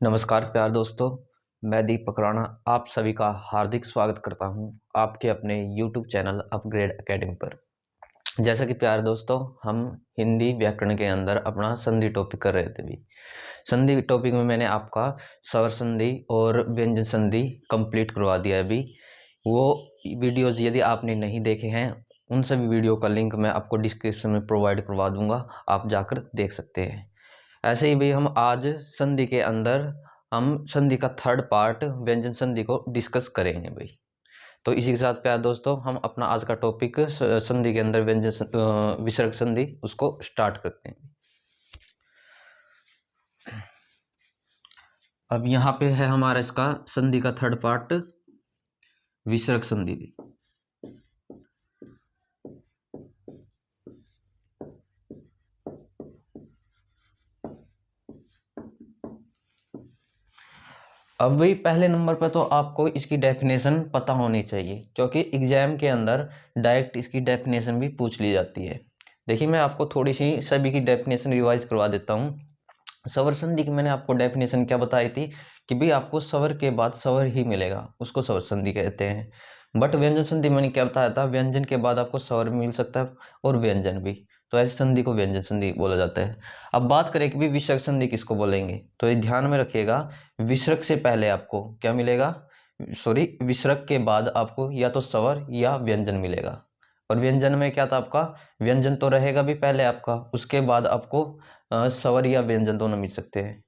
नमस्कार प्यार दोस्तों, मैं दीपक राणा आप सभी का हार्दिक स्वागत करता हूं आपके अपने YouTube चैनल अपग्रेड एकेडमी पर। जैसा कि प्यार दोस्तों, हम हिंदी व्याकरण के अंदर अपना संधि टॉपिक कर रहे थे। भी संधि टॉपिक में मैंने आपका स्वर संधि और व्यंजन संधि कंप्लीट करवा दिया है। अभी वो वीडियोज़ यदि आपने नहीं देखे हैं, उन सभी वीडियो का लिंक मैं आपको डिस्क्रिप्शन में प्रोवाइड करवा दूंगा, आप जाकर देख सकते हैं। ऐसे ही भाई हम आज संधि के अंदर हम संधि का थर्ड पार्ट व्यंजन संधि को डिस्कस करेंगे भाई। तो इसी के साथ प्यार दोस्तों, हम अपना आज का टॉपिक संधि के अंदर विसर्ग संधि उसको स्टार्ट करते हैं। अब यहाँ पे है हमारा इसका संधि का थर्ड पार्ट विसर्ग संधि भी। अब भाई पहले नंबर पर तो आपको इसकी डेफिनेशन पता होनी चाहिए, क्योंकि एग्जाम के अंदर डायरेक्ट इसकी डेफिनेशन भी पूछ ली जाती है। देखिए, मैं आपको थोड़ी सी सभी की डेफिनेशन रिवाइज करवा देता हूँ। स्वर संधि की मैंने आपको डेफिनेशन क्या बताई थी कि भाई आपको स्वर के बाद स्वर ही मिलेगा, उसको स्वर संधि कहते हैं। बट व्यंजन संधि मैंने क्या बताया था, व्यंजन के बाद आपको स्वर मिल सकता है और व्यंजन भी, तो ऐसी संधि को व्यंजन संधि बोला जाता है। अब बात करें कि भाई विसर्ग संधि किसको बोलेंगे, तो ये ध्यान में रखिएगा, विसर्ग से पहले आपको क्या मिलेगा, विसर्ग के बाद आपको या तो स्वर या व्यंजन मिलेगा। और व्यंजन में क्या था आपका, व्यंजन तो रहेगा भी पहले आपका, उसके बाद आपको स्वर या व्यंजन दोनों मिल सकते हैं।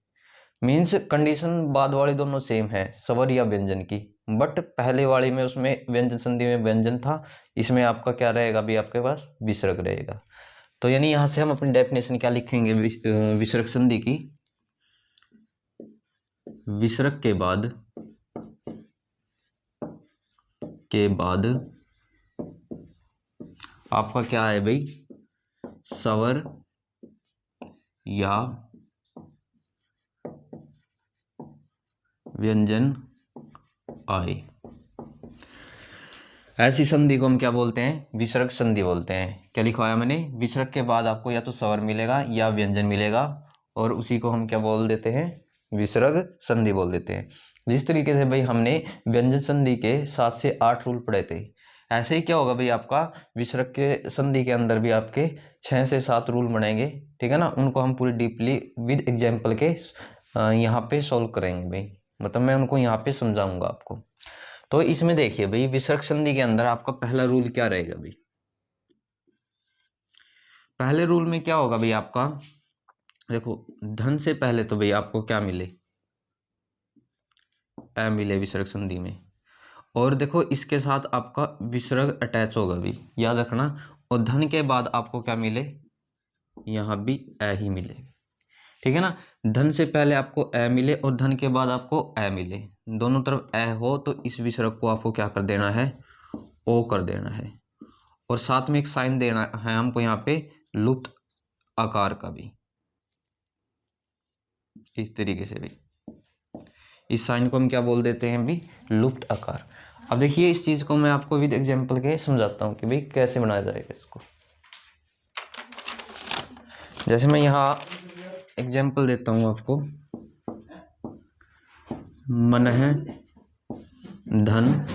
मीन्स कंडीशन बाद वाली दोनों सेम है, स्वर या व्यंजन की। बट पहले वाली में उसमें व्यंजन संधि में व्यंजन था, इसमें आपका क्या रहेगा भी, आपके पास विसर्ग रहेगा। तो यानी यहां से हम अपनी डेफिनेशन क्या लिखेंगे विसर्ग संधि की, विसर्ग के बाद आपका क्या है भाई, स्वर या व्यंजन आए। ऐसी संधि को हम क्या बोलते हैं, विसर्ग संधि बोलते हैं। क्या लिखवाया मैंने, विसर्ग के बाद आपको या तो स्वर मिलेगा या व्यंजन मिलेगा, और उसी को हम क्या बोल देते हैं, विसर्ग संधि बोल देते हैं। जिस तरीके से भाई हमने व्यंजन संधि के 7 से 8 रूल पढ़े थे, ऐसे ही क्या होगा भाई, आपका विसर्ग के संधि के अंदर भी आपके 6 से 7 रूल बनेंगे, ठीक है ना। उनको हम पूरी डीपली विद एग्जाम्पल के यहाँ पे सोल्व करेंगे भाई, मतलब मैं उनको यहाँ पे समझाऊंगा आपको। तो इसमें देखिए भाई, विसर्ग संधि के अंदर आपका पहला रूल क्या रहेगा भाई, पहले रूल में क्या होगा भाई आपका, देखो धन से पहले तो भाई आपको क्या मिले, ए मिले विसर्ग संधि में। और देखो इसके साथ आपका विसर्ग अटैच होगा भी, याद रखना। और धन के बाद आपको क्या मिले, यहां भी ए ही मिले, ठीक है ना। धन से पहले आपको ए मिले और धन के बाद आपको ए मिले, दोनों तरफ ए हो तो इस विसर्ग को आपको क्या कर देना है, ओ कर देना है। और साथ में एक साइन देना है हमको यहाँ पे लुप्त आकार का भी, इस तरीके से भी, इस साइन को हम क्या बोल देते हैं भी, लुप्त आकार। अब देखिए इस चीज को मैं आपको विद एग्जांपल के समझाता हूँ कि भाई कैसे बनाया जाएगा इसको। जैसे मैं यहाँ एग्जांपल देता हूँ आपको, मन है धन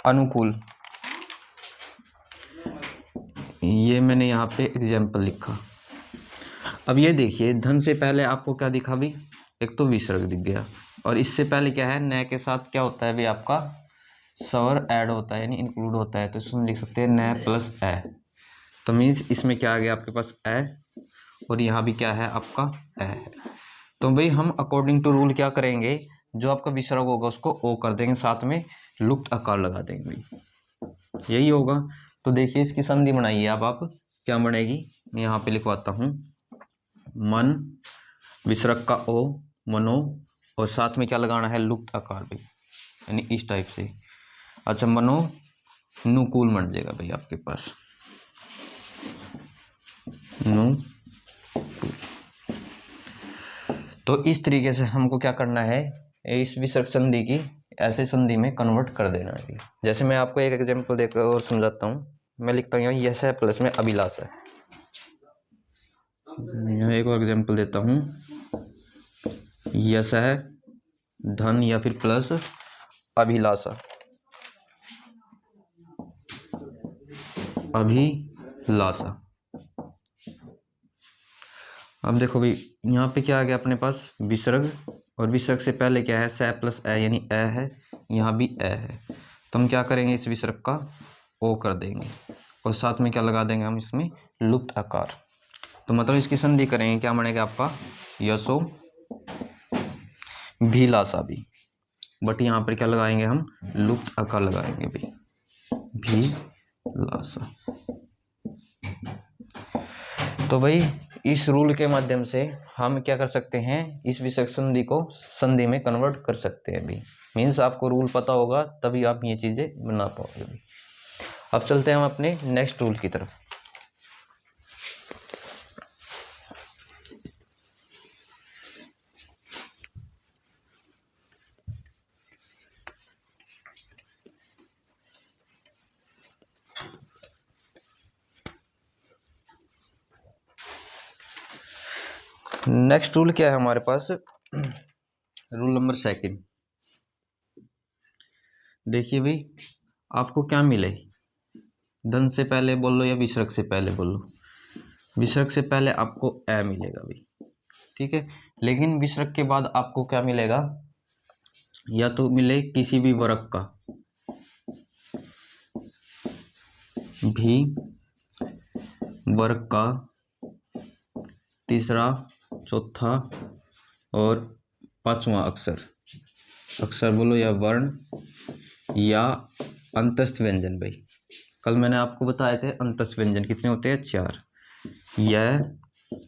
अनुकूल, ये मैंने यहाँ पे एग्जाम्पल लिखा। अब ये देखिए, धन से पहले आपको क्या दिखा भी, एक तो विसर्ग दिख गया, और इससे पहले क्या है, न के साथ क्या होता है भी, आपका स्वर ऐड होता है यानी इंक्लूड होता है, तो इसमें लिख सकते हैं न प्लस ए। तो मीन्स इसमें क्या आ गया आपके पास ए, और यहाँ भी क्या है आपका ए है। तो भाई हम अकॉर्डिंग टू रूल क्या करेंगे, जो आपका विसर्ग होगा उसको ओ कर देंगे, साथ में लुप्त आकार लगा देंगे भाई, यही होगा। तो देखिए इसकी संधि बनाइए आप क्या बनेगी, मैं यहाँ पे लिखवाता हूँ, मन विसर्ग का ओ, मनो, और साथ में क्या लगाना है, लुप्त आकार भी, यानी इस टाइप से। अच्छा, मनो नुकूल बन जाएगा भाई आपके पास, नु। तो इस तरीके से हमको क्या करना है, इस विसर्ग संधि की ऐसे संधि में कन्वर्ट कर देना है। जैसे मैं आपको एक एग्जांपल देकर और समझाता हूँ, मैं लिखता हूँ यश है प्लस में अभिलाष है। यहाँ एक और एग्जांपल देता हूँ, यशः धन या फिर प्लस अभिलाषा, अभिलाषा। अब देखो भाई यहाँ पे क्या आ गया अपने पास विसर्ग, और विसर्ग से पहले क्या है स प्लस ए यानी ए है, यहाँ भी ए है, तो हम क्या करेंगे इस विसर्ग का ओ कर देंगे और साथ में क्या लगा देंगे हम इसमें लुप्त आकार। तो मतलब इसकी संधि करेंगे, क्या बनेगा आपका यशो भिलाषा भी, बट यहाँ पर क्या लगाएंगे हम लुप्त आकार लगाएंगे भाई भिलाषा। तो भाई इस रूल के माध्यम से हम क्या कर सकते हैं इस विसर्ग संधि को संधि में कन्वर्ट कर सकते हैं भाई। मीन्स आपको रूल पता होगा तभी आप ये चीज़ें बना पाओगे भाई। अब चलते हैं हम अपने नेक्स्ट रूल की तरफ। नेक्स्ट रूल क्या है हमारे पास, रूल नंबर सेकंड। देखिए भाई आपको क्या मिले, धन से पहले बोल लो या विसर्ग से पहले बोल लो, विसर्ग से पहले आपको ए मिलेगा भाई, ठीक है। लेकिन विसर्ग के बाद आपको क्या मिलेगा, या तो मिले किसी भी वर्ग का भी वर्ग का तीसरा चौथा और पांचवा अक्षर, अक्षर बोलो या वर्ण या अंतस्थ व्यंजन। भाई कल मैंने आपको बताए थे अंतस्थ व्यंजन कितने होते हैं 4, य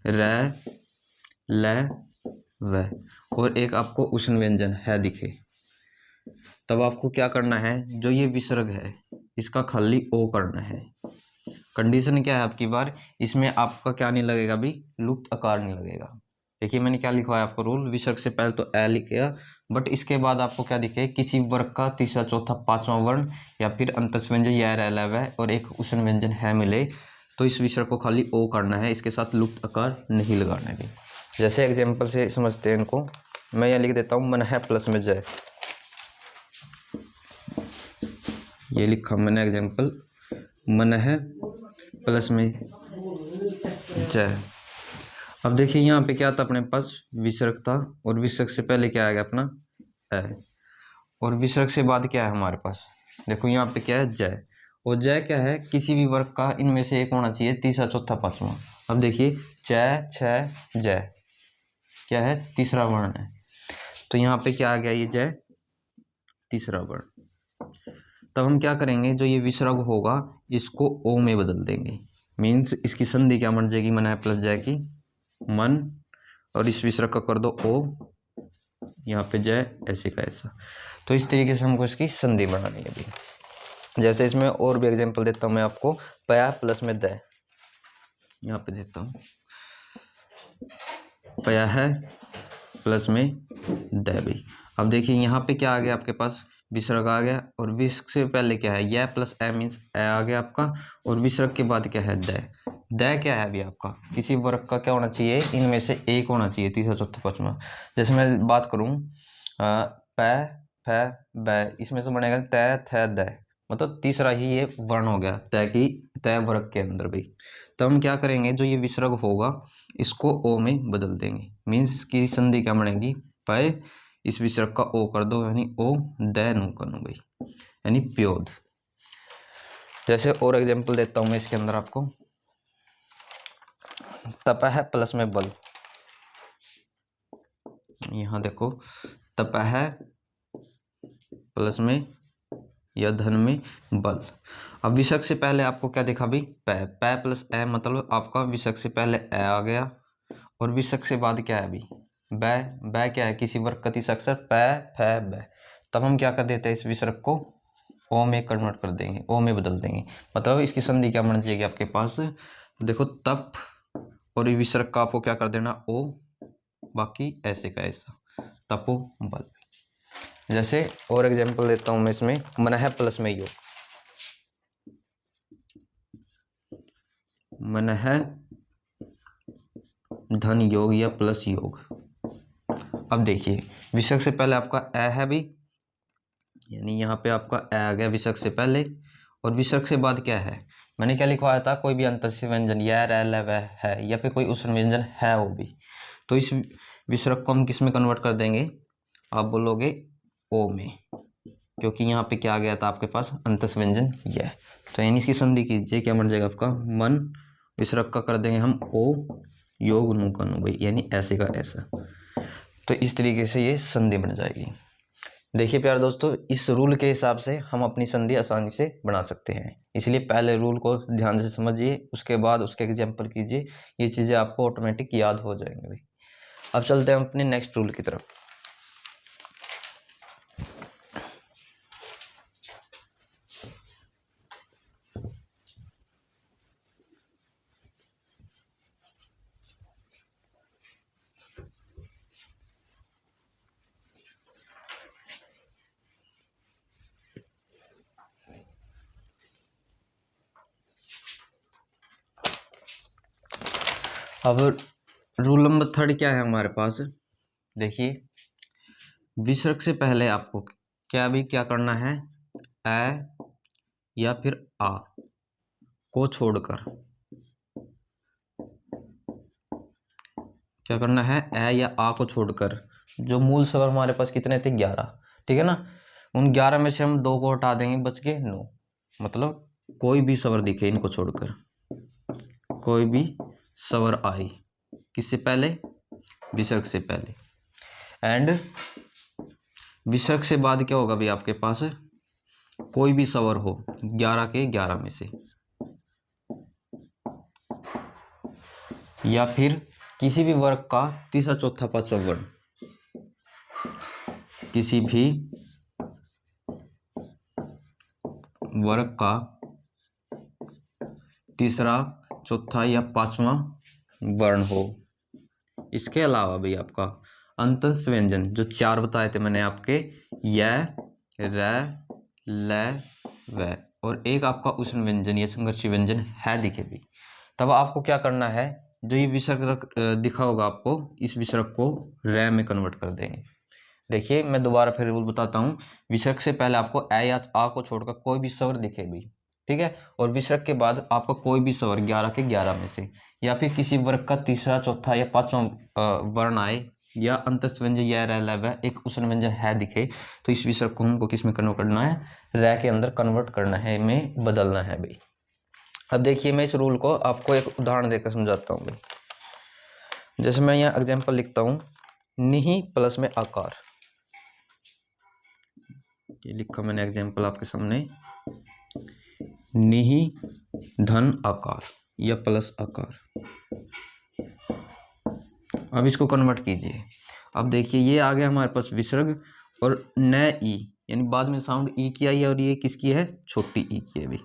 र ल व, और एक आपको उष्ण व्यंजन है दिखे, तब आपको क्या करना है जो ये विसर्ग है इसका खाली ओ करना है। कंडीशन क्या है आपकी बार, इसमें आपका क्या नहीं लगेगा भी लुप्त आकार नहीं लगेगा। देखिए मैंने क्या लिखवाया आपको रूल, विसर्ग से पहले तो ए लिखेगा, बट इसके बाद आपको क्या दिखे किसी वर्ग का तीसरा चौथा पांचवा वर्ण या फिर अंतस्थ व्यंजन या रह और एक उष्ण व्यंजन है मिले, तो इस विसर्ग को खाली ओ करना है, इसके साथ लुप्त आकार नहीं लगाने भी। जैसे एग्जाम्पल से समझते हैं इनको, मैं यहाँ लिख देता हूँ मन है प्लस में जय, ये लिखा मैंने एग्जाम्पल मन है प्लस में जय। अब देखिए यहाँ पे क्या था अपने पास विसर्ग था, और विसर्ग से पहले क्या आ गया अपना ए, और विसर्ग से बाद क्या है हमारे पास, देखो यहाँ पे क्या है जय, और जय क्या है किसी भी वर्ग का इनमें से एक होना चाहिए तीसरा चौथा पांचवा। अब देखिए जय छ जय क्या है तीसरा वर्ण है, तो यहाँ पे क्या आ गया ये जय तीसरा वर्ण। तब हम क्या करेंगे जो ये विसर्ग होगा इसको ओ में बदल देंगे, मीन्स इसकी संधि क्या बन जाएगी मन है प्लस जय की मन, और इस विसर्ग का कर दो ओ, यहाँ पे जय ऐसे का ऐसा। तो इस तरीके से हमको इसकी संधि बनानी है अभी। जैसे इसमें और भी एग्जांपल देता हूँ मैं आपको, पया प्लस में द, यहाँ पे देता हूँ पया है प्लस में द भी। अब देखिए यहाँ पे क्या आ गया आपके पास विसर्ग आ गया, और विसर्ग से पहले क्या है यह प्लस ए मीन्स ए आ गया आपका, और विसर्ग के बाद क्या है द क्या है अभी आपका किसी वर्ग का क्या होना चाहिए इनमें से एक होना चाहिए तीसरा चौथा पांचवा। जैसे मैं बात करूँ पै फै बै, इसमें से बनेगा त थ द, मतलब तीसरा ही ये वर्ण हो गया तय की तय वर्ग के अंदर भी। तो हम क्या करेंगे जो ये विसर्ग होगा इसको ओ में बदल देंगे, मीन्स इसकी संधि क्या बनेगी पय इस विसर्ग का ओ कर दो यानी ओ द नु करो भाई, यानी प्योद। जैसे और एग्जांपल देता हूँ मैं इसके अंदर आपको, तपह प्लस में बल, यहाँ देखो तपह प्लस में या धन में बल। अब विसर्ग से पहले आपको क्या देखा भाई पै पै प्लस ए, मतलब आपका विसर्ग से पहले ए आ गया, और विसर्ग से बाद क्या है अभी बै, बै क्या है किसी वर्ग का तीसरा अक्षर पै फै बै। तब हम क्या कर देते हैं इस विसर्ग को ओ में कन्वर्ट कर देंगे, ओ में बदल देंगे, मतलब इसकी संधि क्या बन जाएगी आपके पास, देखो तप और विसर्ग का आपको क्या कर देना ओ, बाकी ऐसे का ऐसा तपो बल। जैसे और एग्जांपल देता हूं मैं इसमें मन है प्लस में योग, मन है धन योग या प्लस योग, अब देखिए विसर्ग से पहले आपका ए है भी, यानी यहाँ पे आपका ए आ गया विसर्ग से पहले, और विसर्ग से बाद क्या है, मैंने क्या लिखवाया था, कोई भी अंतस्य व्यंजन या रै ल वह है या फिर कोई उष्ण व्यंजन है वो भी, तो इस विसर्ग को हम किस में कन्वर्ट कर देंगे, आप बोलोगे ओ में, क्योंकि यहाँ पे क्या आ गया था आपके पास अंतस्य व्यंजन यह। तो यानी इसकी संधि कीजिए, क्या बन जाएगा आपका मन, विसर्ग का कर देंगे हम ओ, योग नु का नु भाई, यानी ऐसे का ऐसा। तो इस तरीके से ये संधि बन जाएगी। देखिए प्यारे दोस्तों, इस रूल के हिसाब से हम अपनी संधि आसानी से बना सकते हैं, इसलिए पहले रूल को ध्यान से समझिए, उसके बाद उसके एग्जाम्पल कीजिए, ये चीज़ें आपको ऑटोमेटिक याद हो जाएंगी भाई। अब चलते हैं अपने नेक्स्ट रूल की तरफ। अब रूल नंबर 3 क्या है हमारे पास, देखिए विसर्ग से पहले आपको क्या करना है, ए या फिर आ को छोड़कर क्या करना है, ए या आ को छोड़कर जो मूल स्वर हमारे पास कितने थे 11, ठीक है ना, उन 11 में से हम 2 को हटा देंगे, बच गए 9, मतलब कोई भी स्वर दिखे इनको छोड़कर, कोई भी स्वर आई किससे पहले, विसर्ग से पहले, एंड विसर्ग से बाद क्या होगा भाई आपके पास, कोई भी स्वर हो 11 के 11 में से, या फिर किसी भी वर्ग का तीसरा चौथा पांचवा वर्ण, किसी भी वर्ग का तीसरा चौथा या पांचवा वर्ण हो। इसके अलावा भी आपका अंतस्थ व्यंजन जो 4 बताए थे मैंने आपके, य, र, ल, व, और एक आपका उष्ण व्यंजन या संघर्षी व्यंजन है दिखे भी, तब आपको क्या करना है, जो ये विसर्ग दिखा होगा आपको, इस विसर्ग को र में कन्वर्ट कर देंगे। देखिए मैं दोबारा फिर रूल बताता हूँ, विसर्ग से पहले आपको ए या आ को छोड़कर कोई भी स्वर दिखे भी, ठीक है, और विसर्ग के बाद आपका कोई भी स्वर 11 के 11 में से, या फिर किसी वर्ग का तीसरा चौथा या पांचवा वर्ण आए, या अंतस्थ व्यंजन या र ल व एक उष्ण व्यंजन है दिखे, तो इस विसर्ग को हमको किस में कन्वर्ट करना है, र के अंदर कन्वर्ट करना है, में बदलना है भाई। अब देखिए मैं इस रूल को आपको एक उदाहरण देकर समझाता हूँ भाई। जैसे मैं यहाँ एग्जाम्पल लिखता हूँ, निहि प्लस में आकार, ये लिखा मैंने एग्जाम्पल आपके सामने, निहि धन आकार या प्लस आकार। अब इसको कन्वर्ट कीजिए, अब देखिए ये आ गया हमारे पास विसर्ग, और न ई, यानी बाद में साउंड ई की आई है, और ये किसकी है, छोटी ई की है भी,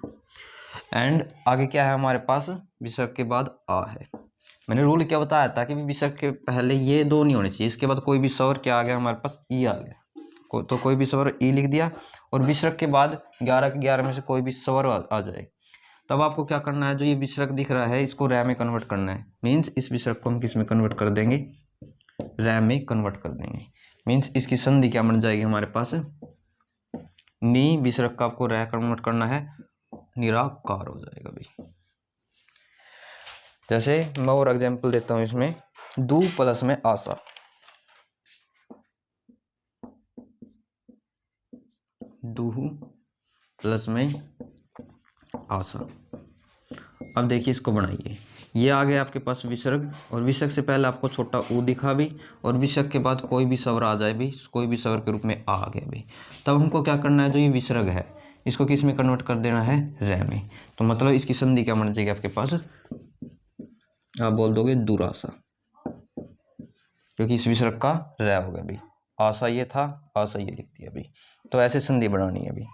एंड आगे क्या है हमारे पास, विसर्ग के बाद आ है। मैंने रूल क्या बताया था कि विसर्ग के पहले ये 2 नहीं होने चाहिए, इसके बाद कोई भी स्वर क्या आ गया हमारे पास, ई आ गया, तो कोई भी स्वर ई लिख दिया, और विसर्ग के बाद 11 के 11 में से कोई भी स्वर आ जाए, तब आपको क्या करना है, जो ये विसर्ग दिख रहा है इसको रै में कन्वर्ट करना है, मीन्स इस विसर्ग को हम किस में कन्वर्ट कर देंगे, रै में कन्वर्ट कर देंगे, मीन्स इसकी संधि क्या बन जाएगी हमारे पास, नी विसर्ग का आपको रै कन्वर्ट करना है, निराकार हो जाएगा भाई। जैसे मैं और एग्जाम्पल देता हूं इसमें, दू प्लस में आशा, दूह प्लस में आशा। अब देखिए इसको बनाइए, ये आ गया आपके पास विसर्ग, और विसर्ग से पहले आपको छोटा ऊ दिखा भी, और विसर्ग के बाद कोई भी स्वर आ जाए भी, कोई भी स्वर के रूप में आ गया भी, तब हमको क्या करना है, जो ये विसर्ग है इसको किस में कन्वर्ट कर देना है, रै में। तो मतलब इसकी संधि क्या बन जाएगी आपके पास, आप बोल दोगे दुराशा, क्योंकि इस विसर्ग का रै हो गया भाई, आशा ये था, आशा ये लिख दिया भाई। तो ऐसे संधि बनानी है अभी।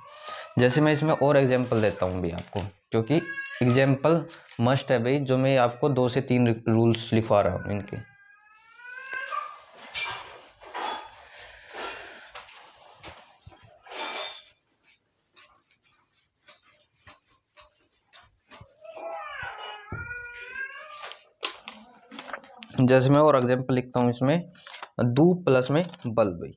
जैसे मैं इसमें और एग्जाम्पल देता हूँ भाई आपको, क्योंकि एग्जाम्पल मस्ट है भाई, जो मैं आपको 2 से 3 रूल्स लिखवा रहा हूँ इनके। जैसे मैं और एग्जाम्पल लिखता हूँ इसमें, दू प्लस में बल भाई,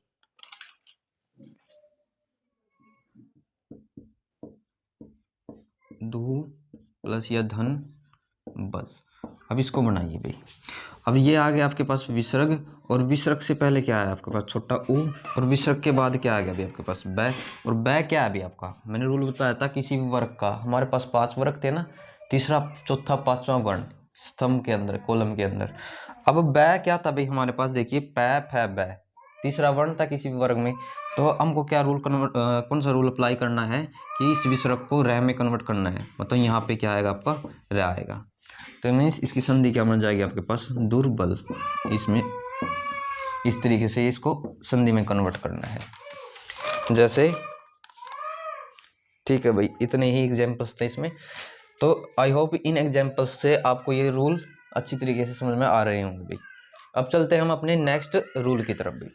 दू प्लस या धन बल। अब इसको बनाइए भाई। अब ये आ गया आपके पास विसर्ग, और विसर्ग से पहले क्या है आपके पास छोटा ऊ, और विसर्ग के बाद क्या आ गया अभी आपके पास बै। और बै क्या है अभी आपका, मैंने रूल बताया था किसी भी वर्ग का, हमारे पास 5 वर्ग थे ना, तीसरा चौथा पांचवा वर्ण स्तंभ के अंदर, कॉलम के अंदर। अब बै क्या था भाई हमारे पास, देखिए पै फै बै, तीसरा वर्ण था किसी भी वर्ग में। तो हमको क्या रूल कौन सा रूल अप्लाई करना है कि इस विसर्ग को रह में कन्वर्ट करना है, मतलब यहाँ पे क्या आएगा आपका रह आएगा। तो मीन्स इसकी संधि क्या बन जाएगी आपके पास दुर्बल। इसमें इस तरीके से इसको संधि में कन्वर्ट करना है जैसे, ठीक है भाई। इतने ही एग्जांपल्स थे इसमें। तो आई होप इन एग्जांपल्स से आपको ये रूल अच्छी तरीके से समझ में आ रहे होंगे भाई। अब चलते हैं हम अपने नेक्स्ट रूल की तरफ भाई।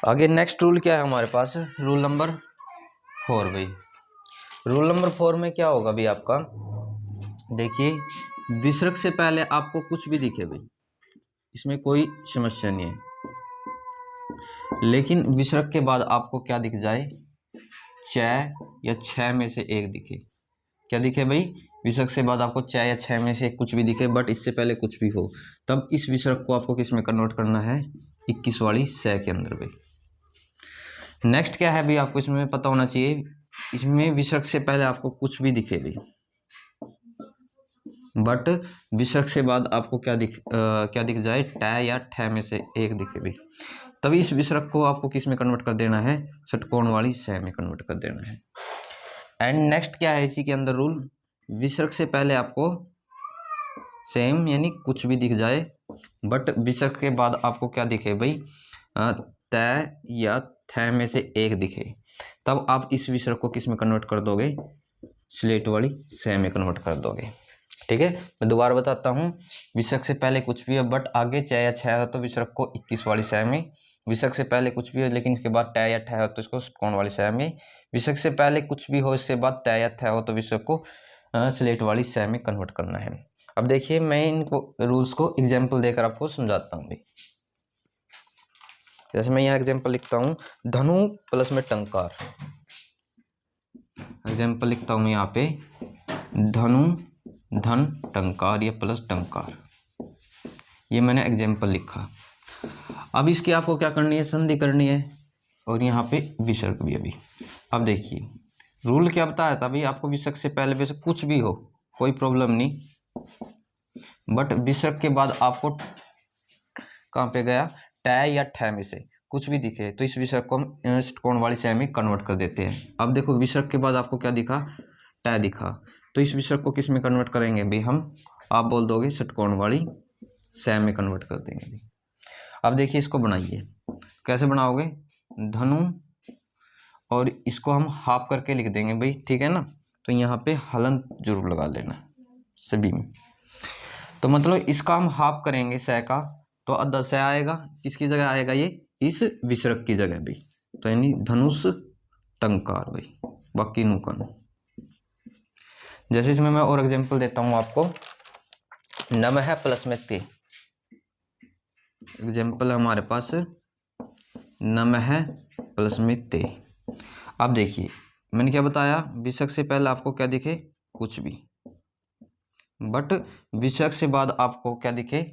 आगे नेक्स्ट रूल क्या है हमारे पास, रूल नंबर 4 भाई। रूल नंबर 4 में क्या होगा भाई आपका, देखिए विसर्ग से पहले आपको कुछ भी दिखे भाई, इसमें कोई समस्या नहीं है, लेकिन विसर्ग के बाद आपको क्या दिख जाए, च या छ में से एक दिखे। क्या दिखे भाई, विसर्ग से बाद आपको च या छ में से कुछ भी दिखे, बट इससे पहले कुछ भी हो, तब इस विसर्ग को आपको किस में कन्वर्ट करना है, 21 वाली स के अंदर भाई। नेक्स्ट क्या है भाई आपको इसमें पता होना चाहिए, इसमें विसर्ग से पहले आपको कुछ भी दिखे भाई, बट विसर्ग से बाद आपको क्या दिख जाए, ट या ठ में से एक दिखे भाई, तभी इस विसर्ग को आपको किस में कन्वर्ट कर देना है, षटकोण वाली स में कन्वर्ट कर देना है। एंड नेक्स्ट क्या है इसी के अंदर रूल, विसर्ग से पहले आपको सेम यानी कुछ भी दिख जाए, बट विसर्ग के बाद आपको क्या दिखे भाई, त या थ में से एक दिखे, तब आप इस विसर्ग को किस में कन्वर्ट कर दोगे, स्लेट वाली स में कन्वर्ट कर दोगे। ठीक है, मैं दोबारा बताता हूँ, विसर्ग से पहले कुछ भी है बट आगे च या छ हो तो विसर्ग को 21 वाली स में, विसर्ग से पहले कुछ भी है लेकिन इसके बाद ट या ठ हो तो इसको षटकोण वाली स में, विसर्ग से पहले कुछ भी हो इसके बाद त या थ हो तो विसर्ग को स्लेट वाली स में कन्वर्ट करना है। अब देखिए मैं इनको रूल्स को एग्जाम्पल देकर आपको समझाता हूँ भाई। जैसे मैं यहाँ एग्जाम्पल लिखता हूँ, धनु प्लस में टंकार, एग्जाम्पल लिखता हूँ यहाँ पे, धनु धन टंकार या प्लस टंकार, ये मैंने एग्जाम्पल लिखा। अब इसकी आपको क्या करनी है, संधि करनी है, और यहाँ पे विसर्ग भी अभी। अब देखिए रूल क्या बताया था भाई आपको, विसर्ग से पहले वैसे कुछ भी हो कोई प्रॉब्लम नहीं, बट विसर्ग के बाद आपको कहाँ पे गया, ट या ठ में से कुछ भी दिखे तो इस विसर्ग को हम षटकोण वाली स में कन्वर्ट कर देते हैं। अब देखो विसर्ग के बाद आपको क्या दिखा, ट दिखा, तो इस विसर्ग को किस में कन्वर्ट करेंगे भाई हम, आप बोल दोगे षटकोण वाली स में कन्वर्ट कर देंगे भाई। अब देखिए इसको बनाइए, कैसे बनाओगे, धनु और इसको हम हाफ करके लिख देंगे भाई, ठीक है ना। तो यहाँ पे हलन जरूर लगा लेना सभी में। तो मतलब इसका हम हाफ करेंगे स का, तो अद्धा स आएगा, किसकी जगह आएगा ये, इस विसर्ग की जगह भाई, तो यानी धनुष टंकार भाई, बाकी नु का नु। जैसे इसमें मैं और एग्जांपल देता हूँ आपको, नमः प्लस में ते, एग्जांपल हमारे पास नमः प्लस में ते। अब देखिए मैंने क्या बताया, विसर्ग से पहले आपको क्या दिखे, कुछ भी, बट विसर्ग से बाद आपको क्या दिखे,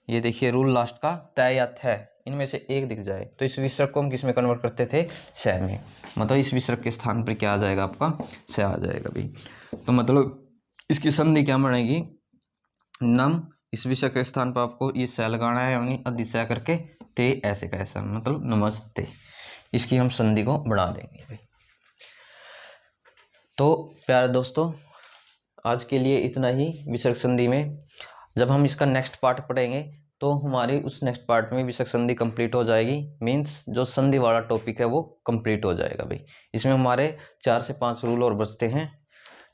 ये देखिए रूल लास्ट का, त या थ इनमें से एक दिख जाए तो इस विसर्ग को हम किस में कन्वर्ट करते थे, स में, मतलब इस विसर्ग के स्थान पर क्या आ जाएगा आपका, स आ जाएगा भाई। तो मतलब इसकी संधि क्या बनेगी, नम, इस विसर्ग के स्थान पर आपको ये स लगाना है, यानी अधि स करके ते ऐसे का ऐसा, मतलब नमस्ते, इसकी हम संधि को बढ़ा देंगे भाई। तो प्यारे दोस्तों आज के लिए इतना ही विसर्ग संधि में। जब हम इसका नेक्स्ट पार्ट पढ़ेंगे तो हमारी उस नेक्स्ट पार्ट में विसर्ग संधि कंप्लीट हो जाएगी, मीन्स जो संधि वाला टॉपिक है वो कंप्लीट हो जाएगा भाई। इसमें हमारे 4 से 5 रूल और बचते हैं,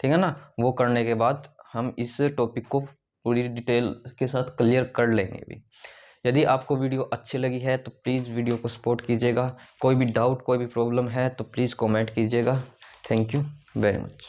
ठीक है ना। वो करने के बाद हम इस टॉपिक को पूरी डिटेल के साथ क्लियर कर लेंगे भी। यदि आपको वीडियो अच्छी लगी है तो प्लीज़ वीडियो को सपोर्ट कीजिएगा। कोई भी डाउट, कोई भी प्रॉब्लम है तो प्लीज़ कमेंट कीजिएगा। Thank you very much.